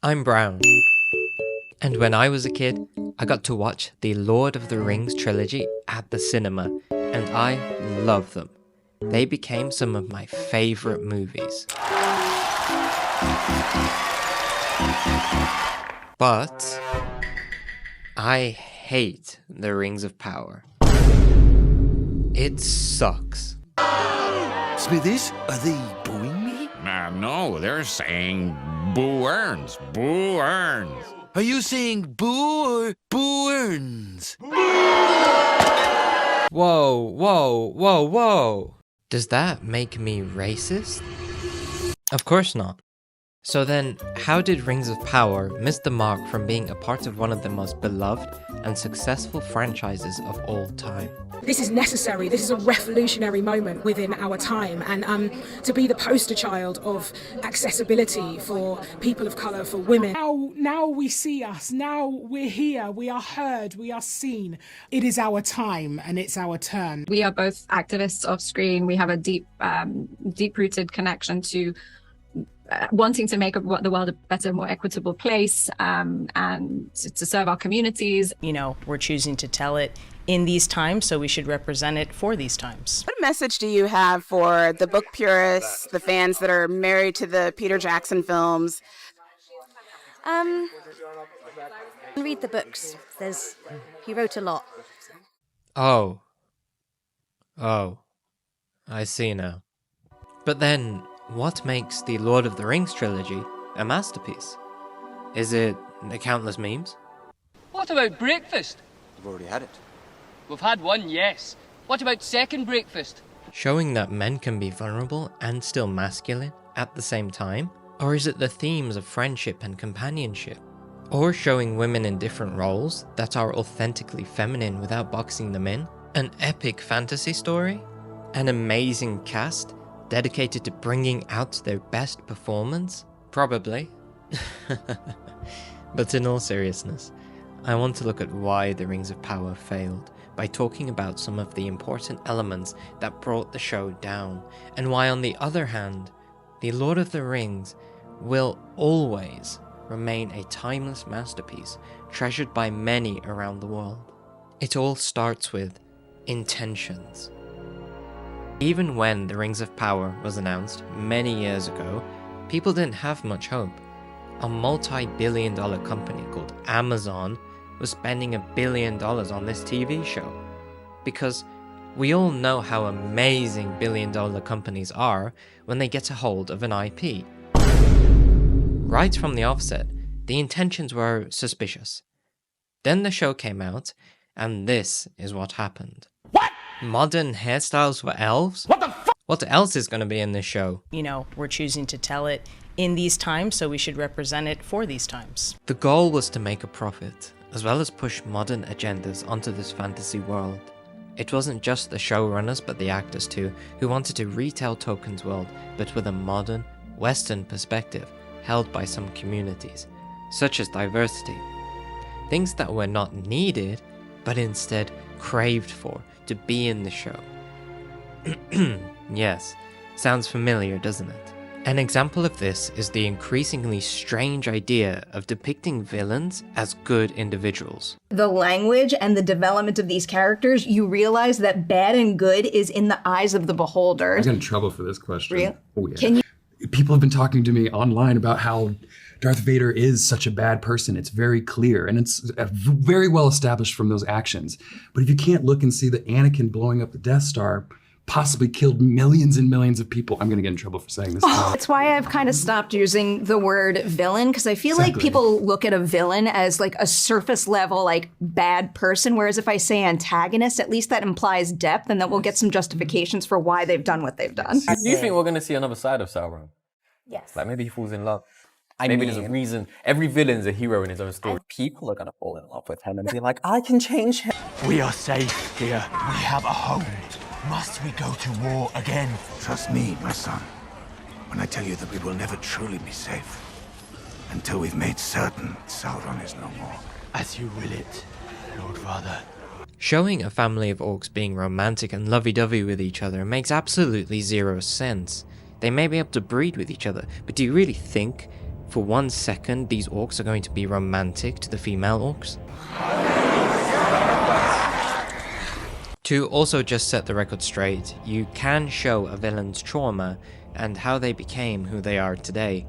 I'm Brown, and when I was a kid, I got to watch the Lord of the Rings Trilogy at the cinema, and I love them. They became some of my favorite movies. But I hate the Rings of Power. It sucks. Smithers, are they booing me? No, they're saying Boo Earns. Boo Earns. Are you saying boo or boo earns? Whoa, whoa, whoa, whoa. Does that make me racist? Of course not. So then, how did Rings of Power miss the mark from being a part of one of the most beloved and successful franchises of all time? This is necessary. This is a revolutionary moment within our time, and to be the poster child of accessibility for people of colour, for women. Now we see us. Now we're here. We are heard. We are seen. It is our time, and it's our turn. We are both activists off screen. We have a deep-rooted connection to wanting to make the world a better, more equitable place, and to serve our communities. You know, we're choosing to tell it in these times, so we should represent it for these times. What message do you have for the book purists, the fans that are married to the Peter Jackson films? Read the books. He wrote a lot. Oh, I see now. But then, what makes the Lord of the Rings trilogy a masterpiece? Is it the countless memes? What about breakfast? You've already had it. We've had one, yes. What about second breakfast? Showing that men can be vulnerable and still masculine at the same time? Or is it the themes of friendship and companionship? Or showing women in different roles that are authentically feminine without boxing them in? An epic fantasy story? An amazing cast dedicated to bringing out their best performance? Probably. But in all seriousness, I want to look at why the Rings of Power failed by talking about some of the important elements that brought the show down, and why on the other hand, The Lord of the Rings will always remain a timeless masterpiece treasured by many around the world. It all starts with intentions. Even when the Rings of Power was announced many years ago, people didn't have much hope. A multi-billion-dollar company called Amazon was spending $1 billion on this TV show. Because we all know how amazing billion-dollar companies are when they get a hold of an IP. Right from the offset, the intentions were suspicious. Then the show came out, and this is what happened. What? Modern hairstyles for elves? What the fuck? What else is going to be in this show? You know, we're choosing to tell it in these times, so we should represent it for these times. The goal was to make a profit, as well as push modern agendas onto this fantasy world. It wasn't just the showrunners but the actors too, who wanted to retell Tolkien's world but with a modern, Western perspective held by some communities, such as diversity. Things that were not needed, but instead craved for to be in the show. Yes, sounds familiar, doesn't it? An example of this is the increasingly strange idea of depicting villains as good individuals. The language and the development of these characters, you realize that bad and good is in the eyes of the beholder. I got in trouble for this question. Really? Oh, yeah. Can you? People have been talking to me online about how Darth Vader is such a bad person. It's very clear, and it's very well established from those actions. But if you can't look and see that Anakin blowing up the Death Star possibly killed millions and millions of people. I'm going to get in trouble for saying this. That's why I've kind of stopped using the word villain, because I feel like people look at a villain as like a surface level, like bad person. Whereas if I say antagonist, at least that implies depth and that we'll get some justifications for why they've done what they've done. Do you think we're going to see another side of Sauron? Yes. Like maybe he falls in love. Maybe there's a reason. Every villain's a hero in his own story. People are going to fall in love with him and be like, I can change him. We are safe here. We have a home. Must we go to war again? Trust me, my son, when I tell you that we will never truly be safe until we've made certain Sauron is no more. As you will it, Lord Father. Showing a family of orcs being romantic and lovey-dovey with each other makes absolutely zero sense. They may be able to breed with each other, but do you really think for 1 second these orcs are going to be romantic to the female orcs? To also just set the record straight, you can show a villain's trauma and how they became who they are today.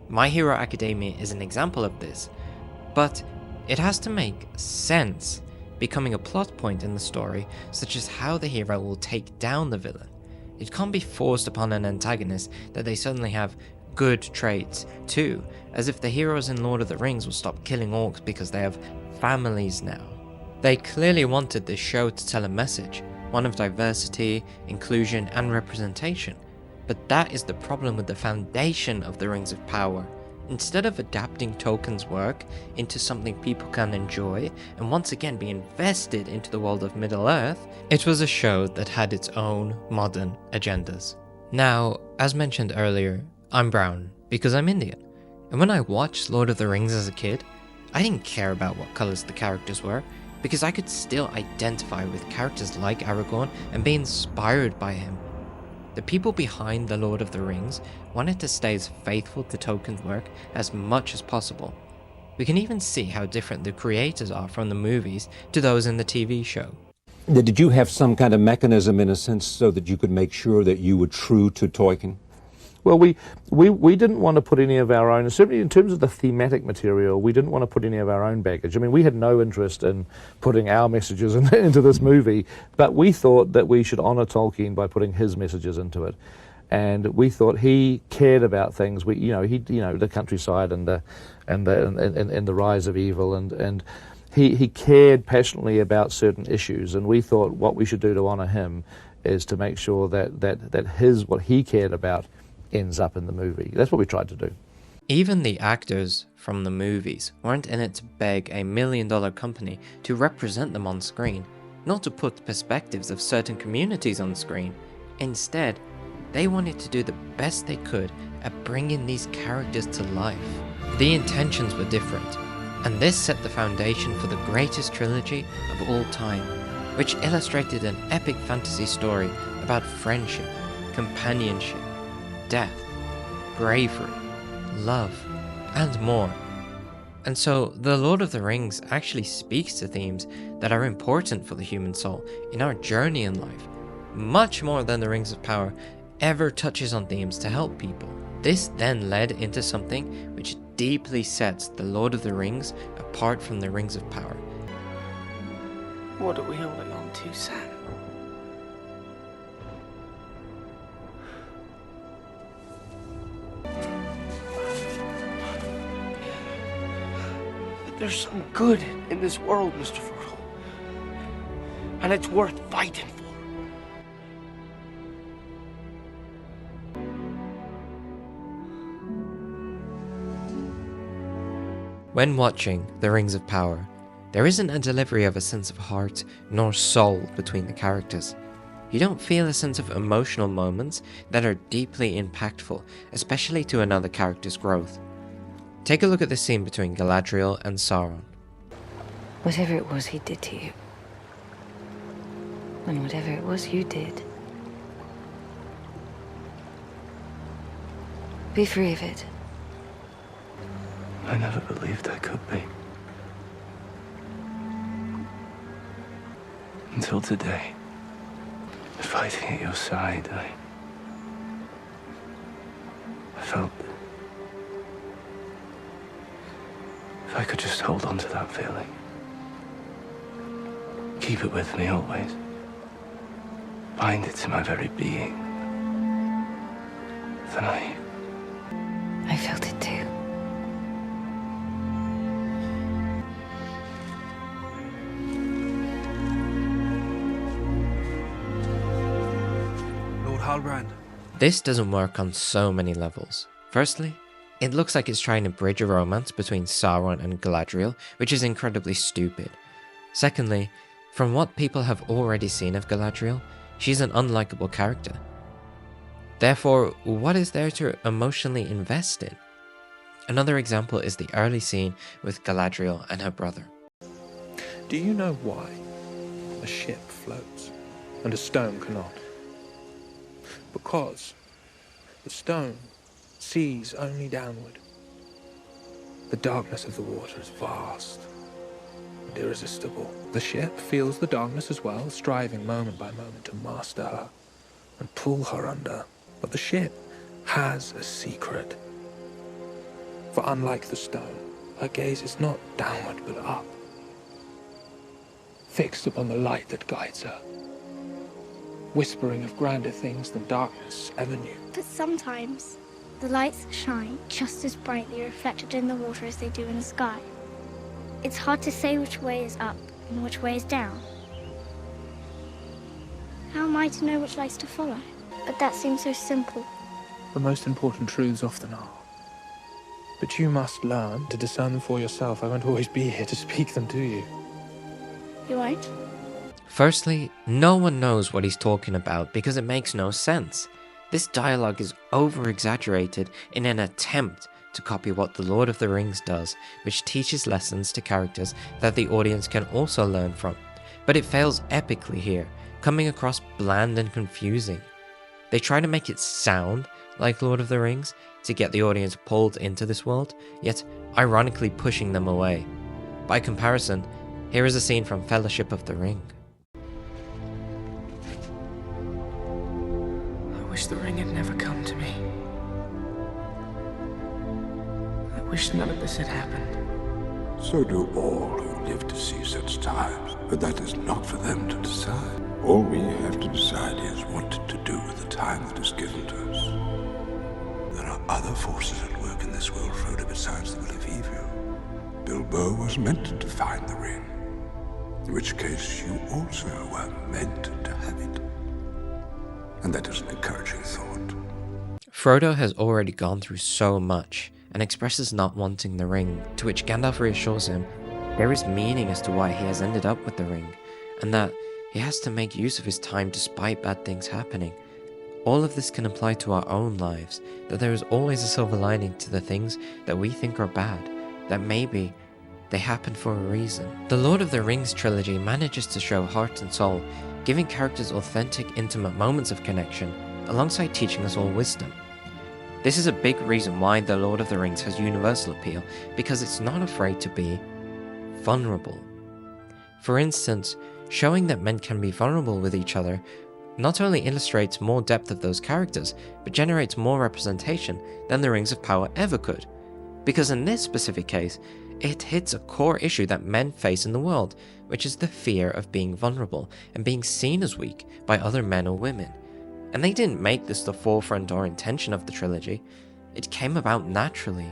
My Hero Academia is an example of this, but it has to make sense, becoming a plot point in the story, such as how the hero will take down the villain. It can't be forced upon an antagonist that they suddenly have good traits too, as if the heroes in Lord of the Rings will stop killing orcs because they have families now. They clearly wanted this show to tell a message, one of diversity, inclusion, and representation. But that is the problem with the foundation of the Rings of Power. Instead of adapting Tolkien's work into something people can enjoy and once again be invested into the world of Middle-earth, it was a show that had its own modern agendas. Now, as mentioned earlier, I'm brown because I'm Indian. And when I watched Lord of the Rings as a kid, I didn't care about what colors the characters were, because I could still identify with characters like Aragorn and be inspired by him. The people behind The Lord of the Rings wanted to stay as faithful to Tolkien's work as much as possible. We can even see how different the creators are from the movies to those in the TV show. Did you have some kind of mechanism, in a sense, so that you could make sure that you were true to Tolkien? Well, we didn't want to put any of our own, certainly in terms of the thematic material, we didn't want to put any of our own baggage. I mean, we had no interest in putting our messages into this movie, but we thought that we should honor Tolkien by putting his messages into it. And we thought he cared about things. The countryside and the rise of evil, and he cared passionately about certain issues. And we thought what we should do to honor him is to make sure that what he cared about ends up in the movie. That's what we tried to do. Even the actors from the movies weren't in it to beg a $1 million company to represent them on screen, not to put perspectives of certain communities on screen. Instead, they wanted to do the best they could at bringing these characters to life. The intentions were different, and this set the foundation for the greatest trilogy of all time, which illustrated an epic fantasy story about friendship, companionship, death, bravery, love, and more. And so, The Lord of the Rings actually speaks to themes that are important for the human soul in our journey in life, much more than the Rings of Power ever touches on themes to help people. This then led into something which deeply sets The Lord of the Rings apart from the Rings of Power. What are we holding on to, Sam? There's some good in this world, Mr. Frodo. And it's worth fighting for. When watching The Rings of Power, there isn't a delivery of a sense of heart nor soul between the characters. You don't feel a sense of emotional moments that are deeply impactful, especially to another character's growth. Take a look at the scene between Galadriel and Sauron. Whatever it was he did to you, and whatever it was you did, be free of it. I never believed I could be. Until today. Fighting at your side, I felt that if I could just hold on to that feeling, keep it with me always, bind it to my very being, then I felt it too. Lord Halbrand. This doesn't work on so many levels. Firstly, it looks like it's trying to bridge a romance between Sauron and Galadriel, which is incredibly stupid. Secondly, from what people have already seen of Galadriel, she's an unlikable character. Therefore, what is there to emotionally invest in? Another example is the early scene with Galadriel and her brother. Do you know why a ship floats and a stone cannot? Because the stone sees only downward, The darkness of the water is vast and irresistible. The ship feels the darkness as well, striving moment by moment to master her and pull her under. But the ship has a secret. For unlike the stone, her gaze is not downward but up, fixed upon the light that guides her, whispering of grander things than darkness ever knew. But sometimes the lights shine just as brightly reflected in the water as they do in the sky. It's hard to say which way is up and which way is down. How am I to know which lights to follow? But that seems so simple. The most important truths often are. But you must learn to discern them for yourself. I won't always be here to speak them to you. You won't? Firstly, no one knows what he's talking about because it makes no sense. This dialogue is over-exaggerated in an attempt to copy what The Lord of the Rings does, which teaches lessons to characters that the audience can also learn from. But it fails epically here, coming across bland and confusing. They try to make it sound like Lord of the Rings to get the audience pulled into this world, yet ironically pushing them away. By comparison, here is a scene from Fellowship of the Ring. I wish the ring had never come to me. I wish none of this had happened. So do all who live to see such times, but that is not for them to decide. All we have to decide is what to do with the time that is given to us. There are other forces at work in this world, Frodo, besides the will of evil. Bilbo was meant to find the ring, in which case you also were meant to have it. And that is an encouraging thought. Frodo has already gone through so much and expresses not wanting the ring, to which Gandalf reassures him there is meaning as to why he has ended up with the ring, and that he has to make use of his time despite bad things happening. All of this can apply to our own lives, that there is always a silver lining to the things that we think are bad, that maybe they happen for a reason. The Lord of the Rings trilogy manages to show heart and soul, giving characters authentic, intimate moments of connection, alongside teaching us all wisdom. This is a big reason why The Lord of the Rings has universal appeal, because it's not afraid to be vulnerable. For instance, showing that men can be vulnerable with each other not only illustrates more depth of those characters, but generates more representation than the Rings of Power ever could. Because in this specific case, it hits a core issue that men face in the world, which is the fear of being vulnerable and being seen as weak by other men or women. And they didn't make this the forefront or intention of the trilogy, it came about naturally.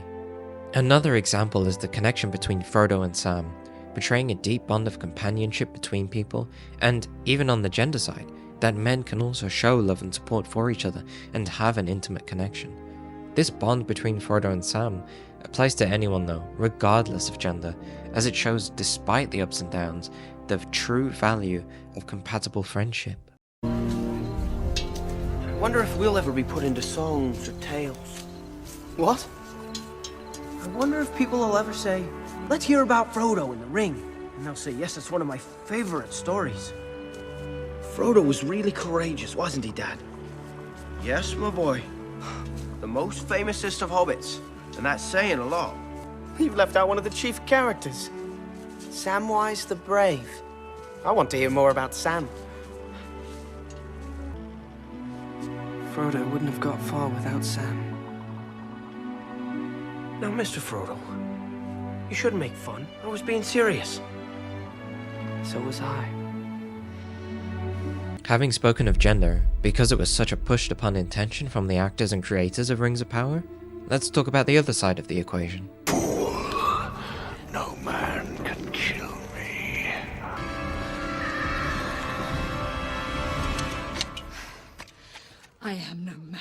Another example is the connection between Frodo and Sam, portraying a deep bond of companionship between people, and even on the gender side, that men can also show love and support for each other and have an intimate connection. This bond between Frodo and Sam applies to anyone though, regardless of gender, as it shows, despite the ups and downs, the true value of compatible friendship. I wonder if we'll ever be put into songs or tales. What? I wonder if people will ever say, let's hear about Frodo and the ring. And they'll say, yes, it's one of my favorite stories. Frodo was really courageous, wasn't he, Dad? Yes, my boy. The most famousest of hobbits. And that's saying a lot. You've left out one of the chief characters. Samwise the Brave. I want to hear more about Sam. Frodo wouldn't have got far without Sam. Now, Mr. Frodo, you shouldn't make fun. I was being serious. So was I. Having spoken of gender, because it was such a pushed upon intention from the actors and creators of Rings of Power, let's talk about the other side of the equation. No man can kill me. I am no man.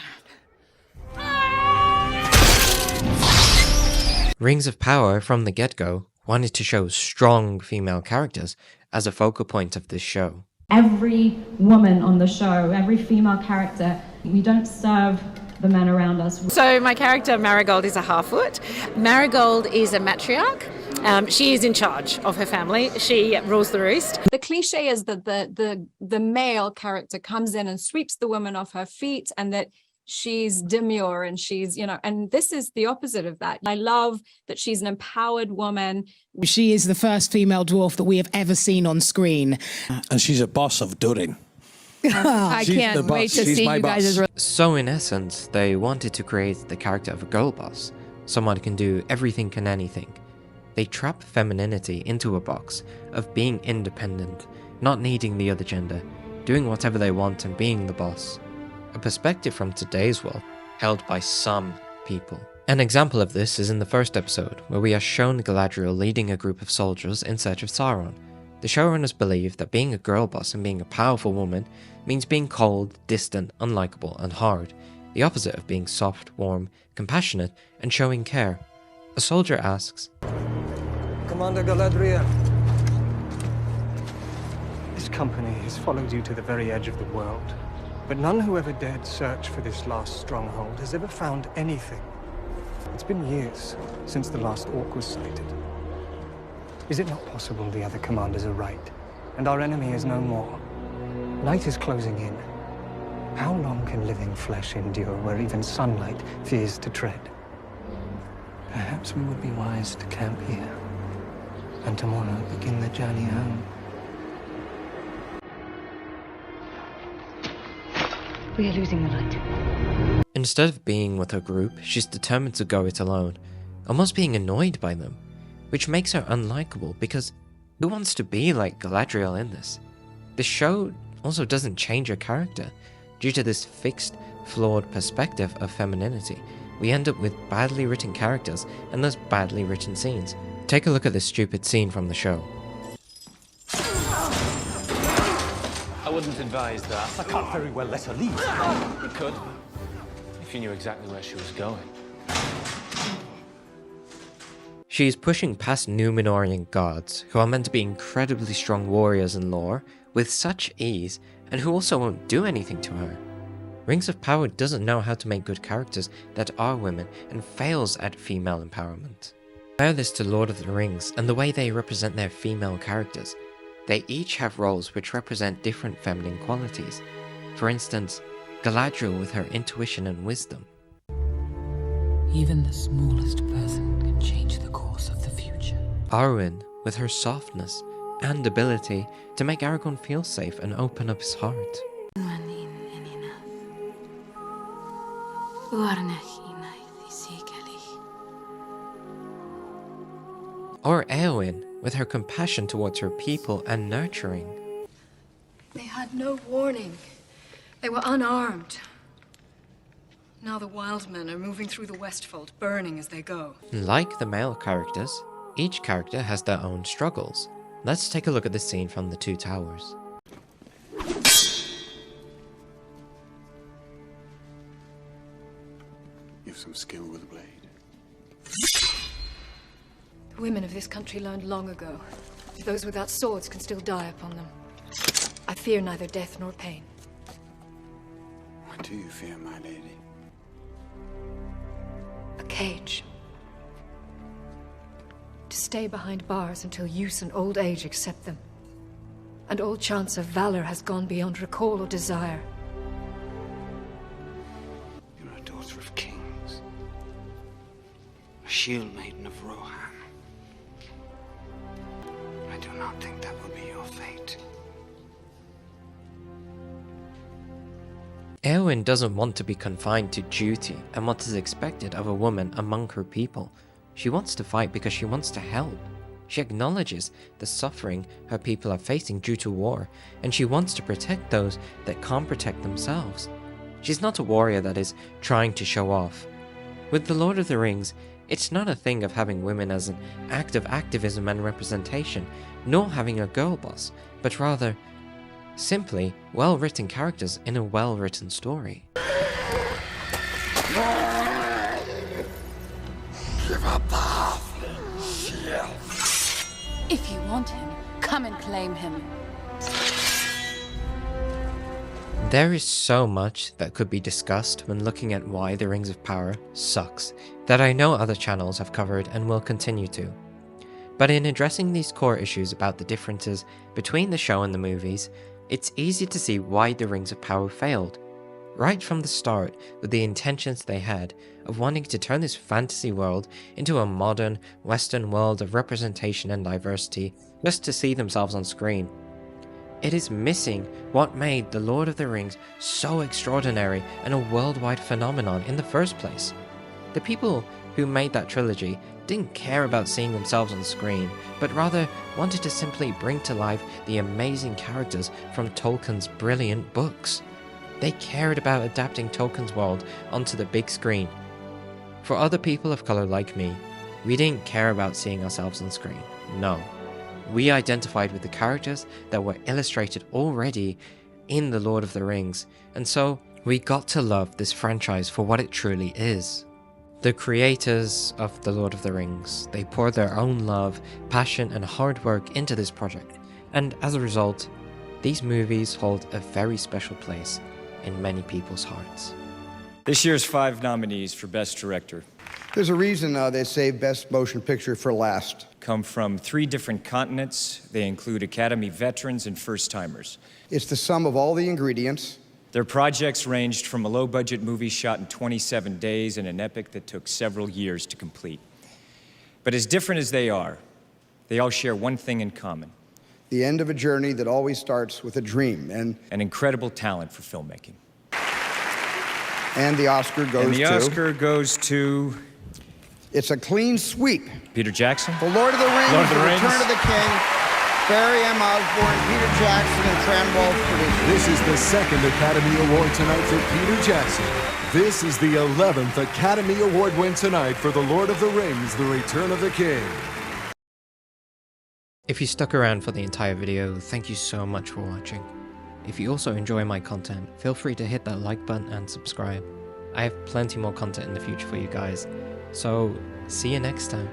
Rings of Power, from the get-go, wanted to show strong female characters as a focal point of this show. Every woman on the show, every female character, we don't serve the men around us. So my character Marigold is a Halffoot. Marigold is a matriarch. She is in charge of her family. She rules the roost. The cliche is that the male character comes in and sweeps the woman off her feet, and that she's demure and she's, and this is the opposite of that. I love that she's an empowered woman. She is the first female dwarf that we have ever seen on screen. And she's a boss of Durin. I can't wait to see you guys. So in essence, they wanted to create the character of a girl boss, someone who can do everything and anything. They trap femininity into a box of being independent, not needing the other gender, doing whatever they want and being the boss. A perspective from today's world, held by some people. An example of this is in the first episode, where we are shown Galadriel leading a group of soldiers in search of Sauron. The showrunners believe that being a girl boss and being a powerful woman means being cold, distant, unlikable, and hard, the opposite of being soft, warm, compassionate, and showing care. A soldier asks, Commander Galadriel, this company has followed you to the very edge of the world, but none who ever dared search for this last stronghold has ever found anything. It's been years since the last orc was sighted. Is it not possible the other commanders are right, and our enemy is no more? Night is closing in. How long can living flesh endure where even sunlight fears to tread? Perhaps we would be wise to camp here, and tomorrow begin the journey home. We are losing the light. Instead of being with her group, she's determined to go it alone, almost being annoyed by them, which makes her unlikable because who wants to be like Galadriel in this? The show also doesn't change her character. Due to this fixed, flawed perspective of femininity, we end up with badly written characters and thus badly written scenes. Take a look at this stupid scene from the show. I wouldn't advise that. I can't very well let her leave. You could, if you knew exactly where she was going. She is pushing past Númenórean gods, who are meant to be incredibly strong warriors in lore, with such ease, and who also won't do anything to her. Rings of Power doesn't know how to make good characters that are women, and fails at female empowerment. Compare this to Lord of the Rings and the way they represent their female characters. They each have roles which represent different feminine qualities. For instance, Galadriel with her intuition and wisdom. Even the smallest person can change the course of the future. Arwen with her softness and ability to make Aragorn feel safe and open up his heart. Or Éowyn with her compassion towards her people and nurturing. They had no warning. They were unarmed. Now the wild men are moving through the Westfold, burning as they go. Like the male characters, each character has their own struggles. Let's take a look at the scene from The Two Towers. You've some skill with a blade. The women of this country learned long ago. Those without swords can still die upon them. I fear neither death nor pain. What do you fear, my lady? A cage. To stay behind bars until use and old age accept them. And all chance of valor has gone beyond recall or desire. You're a daughter of kings. A shield maiden of Rohan. I do not think that will be your fate. Éowyn doesn't want to be confined to duty and what is expected of a woman among her people. She wants to fight because she wants to help. She acknowledges the suffering her people are facing due to war, and she wants to protect those that can't protect themselves. She's not a warrior that is trying to show off. With The Lord of the Rings, it's not a thing of having women as an act of activism and representation, nor having a girl boss, but rather simply well-written characters in a well-written story. Give up the halfling shield. If you want him, come and claim him. There is so much that could be discussed when looking at why The Rings of Power sucks, that I know other channels have covered and will continue to. But in addressing these core issues about the differences between the show and the movies, it's easy to see why The Rings of Power failed. right from the start with the intentions they had of wanting to turn this fantasy world into a modern, Western world of representation and diversity just to see themselves on screen. It is missing what made The Lord of the Rings so extraordinary and a worldwide phenomenon in the first place. The people who made that trilogy didn't care about seeing themselves on screen, but rather wanted to simply bring to life the amazing characters from Tolkien's brilliant books. They cared about adapting Tolkien's world onto the big screen. For other people of color like me, we didn't care about seeing ourselves on screen. No. We identified with the characters that were illustrated already in The Lord of the Rings, and so we got to love this franchise for what it truly is. The creators of The Lord of the Rings, they poured their own love, passion, and hard work into this project, and as a result, these movies hold a very special place in many people's hearts. This year's 5 nominees for Best Director. There's a reason they save Best Motion Picture for last. Come from 3 different continents. They include Academy veterans and first-timers. It's the sum of all the ingredients. Their projects ranged from a low-budget movie shot in 27 days and an epic that took several years to complete. But as different as they all share one thing in common. The end of a journey that always starts with a dream, and an incredible talent for filmmaking. And the Oscar goes to... It's a clean sweep. Peter Jackson. The Lord of the Rings, Lord of the Rings. Return of the King, Barry M. Osborne, Peter Jackson, and Tran Walsh produced. This is the 2nd Academy Award tonight for Peter Jackson. This is the 11th Academy Award win tonight for The Lord of the Rings, The Return of the King. If you stuck around for the entire video, thank you so much for watching. If you also enjoy my content, feel free to hit that like button and subscribe. I have plenty more content in the future for you guys, so see you next time.